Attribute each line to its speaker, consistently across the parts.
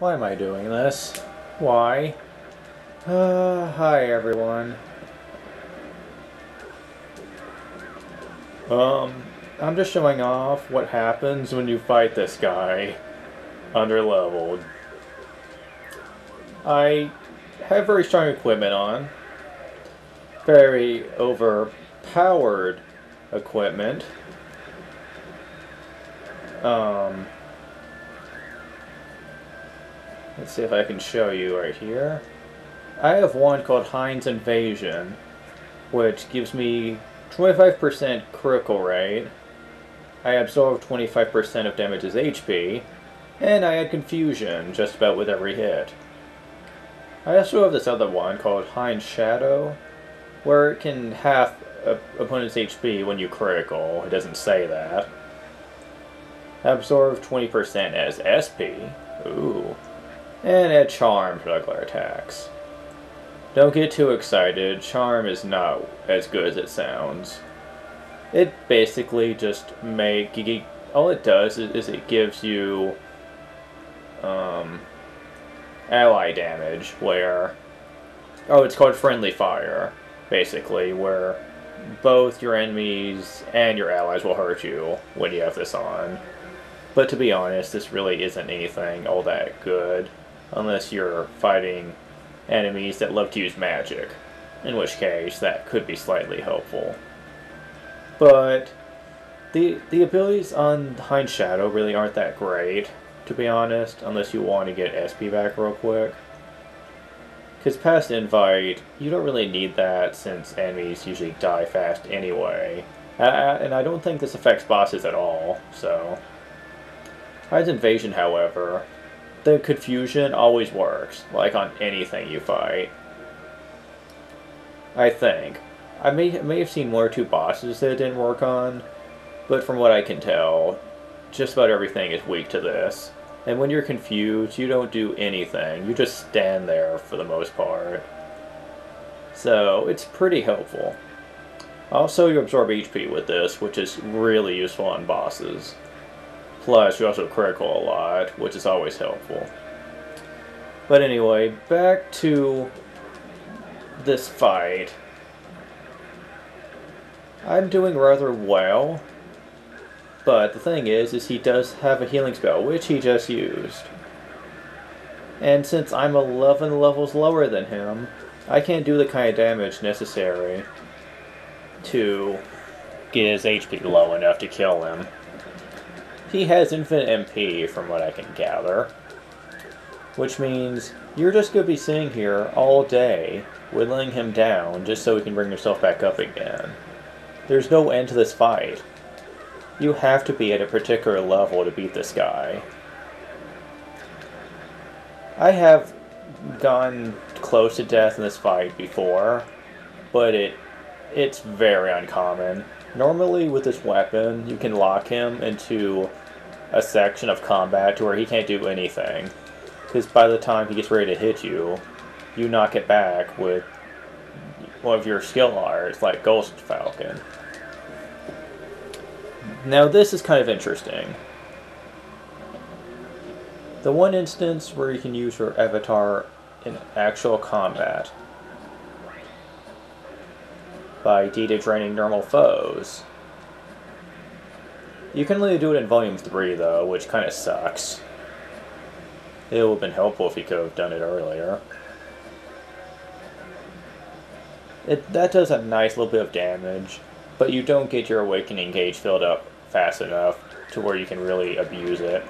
Speaker 1: Why am I doing this? Why? Hi everyone. I'm just showing off what happens when you fight this guy. Underleveled. I have very strong equipment on. Very overpowered equipment. Let's see if I can show you right here. I have one called Heinz Invasion, which gives me 25% critical rate. I absorb 25% of damage's HP, and I add Confusion just about with every hit. I also have this other one called Heinz Shadow, where it can half opponent's HP when you critical. It doesn't say that. Absorb 20% as SP. Ooh. And add Charm to regular attacks. Don't get too excited, Charm is not as good as it sounds. It basically just all it does is it gives you ally damage where, it's called Friendly Fire, basically, where both your enemies and your allies will hurt you when you have this on. But to be honest, this really isn't anything all that good, unless you're fighting enemies that love to use magic, in which case that could be slightly helpful. But the abilities on Heinz Shadow really aren't that great, to be honest, unless you want to get SP back real quick. Because past Invite, you don't really need that since enemies usually die fast anyway. And I don't think this affects bosses at all, so. Heinz Invasion, however, the Confusion always works, like on anything you fight. I think. I may have seen one or two bosses that it didn't work on, but from what I can tell, just about everything is weak to this. And when you're confused, you don't do anything. You just stand there for the most part. So, it's pretty helpful. Also, you absorb HP with this, which is really useful on bosses. Plus, you also critical a lot, which is always helpful. But anyway, back to this fight. I'm doing rather well, but the thing is he does have a healing spell, which he just used. And since I'm 11 levels lower than him, I can't do the kind of damage necessary to get his HP low enough to kill him. He has infinite MP, from what I can gather. Which means you're just going to be sitting here all day, whittling him down just so he can bring himself back up again. There's no end to this fight. You have to be at a particular level to beat this guy. I have gone close to death in this fight before, but it's very uncommon. Normally with this weapon, you can lock him into a section of combat to where he can't do anything. Because by the time he gets ready to hit you, you knock it back with one of your skill arts, like Ghost Falcon. Now this is kind of interesting. The one instance where you can use your avatar in actual combat by data draining normal foes. You can only do it in Volume 3 though, which kind of sucks. It would have been helpful if you could have done it earlier. That does a nice little bit of damage, but you don't get your Awakening gauge filled up fast enough to where you can really abuse it.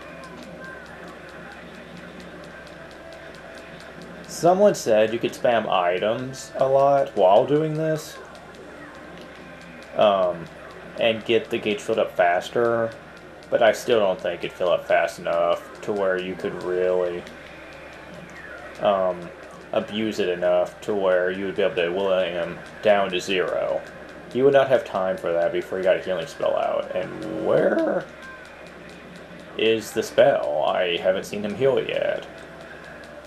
Speaker 1: Someone said you could spam items a lot while doing this, and get the gauge filled up faster, but I still don't think it'd fill up fast enough to where you could really abuse it enough to where you would be able to will him down to 0. You would not have time for that before you got a healing spell out. And where is the spell? I haven't seen him heal yet.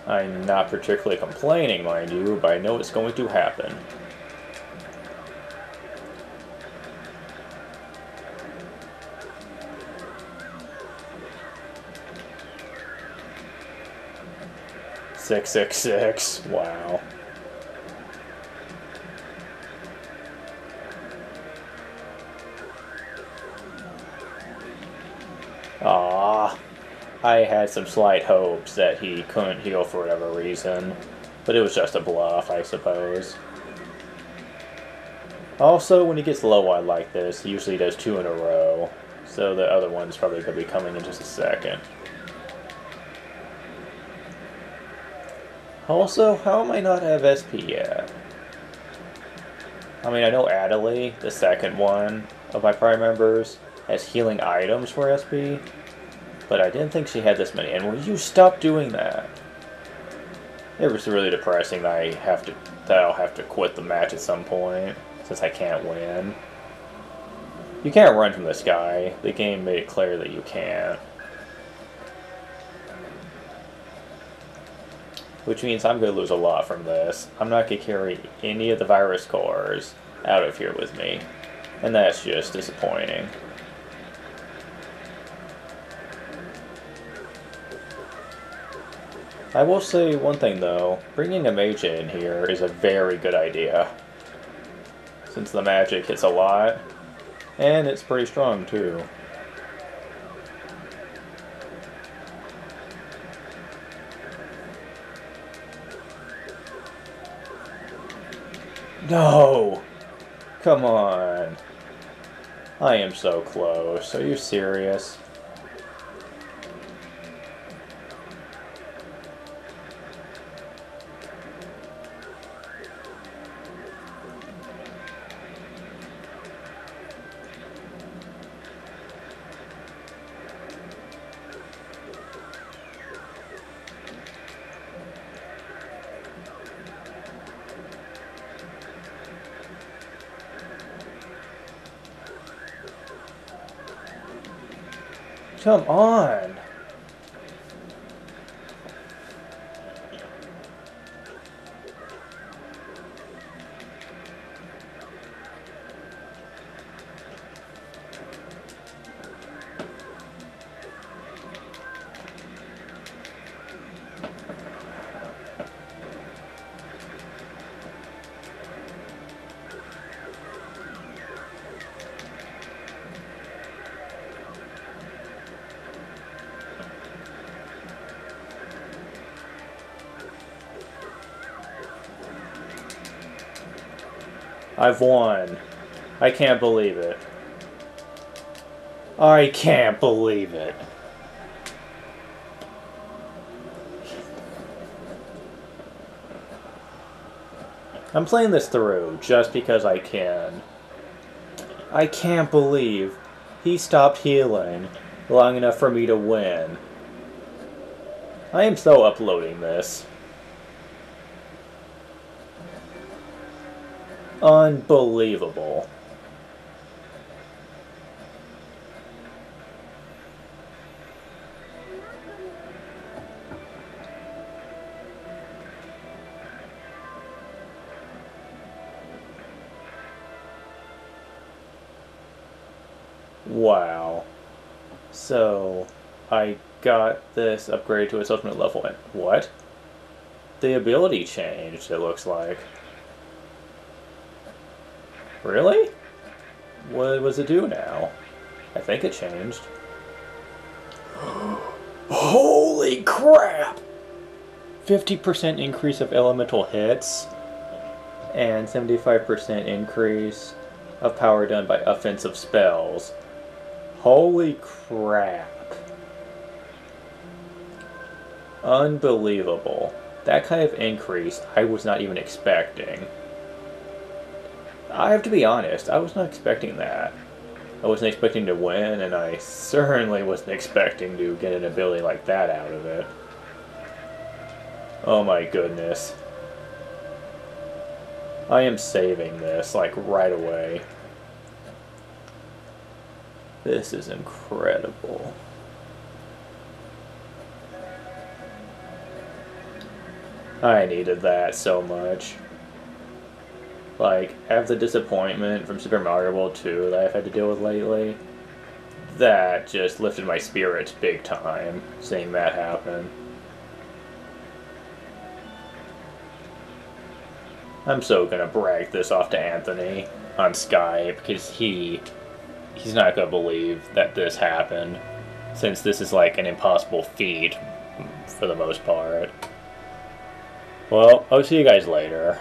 Speaker 1: I'm not particularly complaining, mind you, but I know it's going to happen. 666. Wow. Ah, I had some slight hopes that he couldn't heal for whatever reason, but it was just a bluff, I suppose. Also, when he gets low on like this, he usually does 2 in a row, so the other one's probably going to be coming in just a second. Also, how am I not have SP yet? I mean, I know Adderley, the second one of my Prime members, has healing items for SP, but I didn't think she had this many. And will you stop doing that? It was really depressing that I'll have to quit the match at some point, since I can't win. You can't run from this guy. The game made it clear that you can't. Which means I'm going to lose a lot from this. I'm not going to carry any of the virus cores out of here with me. And that's just disappointing. I will say one thing though, bringing a mage in here is a very good idea. Since the magic hits a lot, and it's pretty strong too. No! Come on. I am so close. Are you serious? Come on! I've won. I can't believe it. I can't believe it. I'm playing this through just because I can. I can't believe he stopped healing long enough for me to win. I am so uploading this. Unbelievable. Wow. So, I got this upgraded to its ultimate level, and what? The ability changed, it looks like. Really? What does it do now? I think it changed. Holy crap! 50% increase of elemental hits, and 75% increase of power done by offensive spells. Holy crap. Unbelievable. That kind of increase I was not even expecting. I have to be honest, I was not expecting that. I wasn't expecting to win, and I certainly wasn't expecting to get an ability like that out of it. Oh my goodness. I am saving this, like, right away. This is incredible. I needed that so much. Like, after the disappointment from Super Mario World 2 that I've had to deal with lately, that just lifted my spirits big time, seeing that happen. I'm so gonna brag this off to Anthony on Skype because he's not gonna believe that this happened, since this is like an impossible feat for the most part. Well, I'll see you guys later.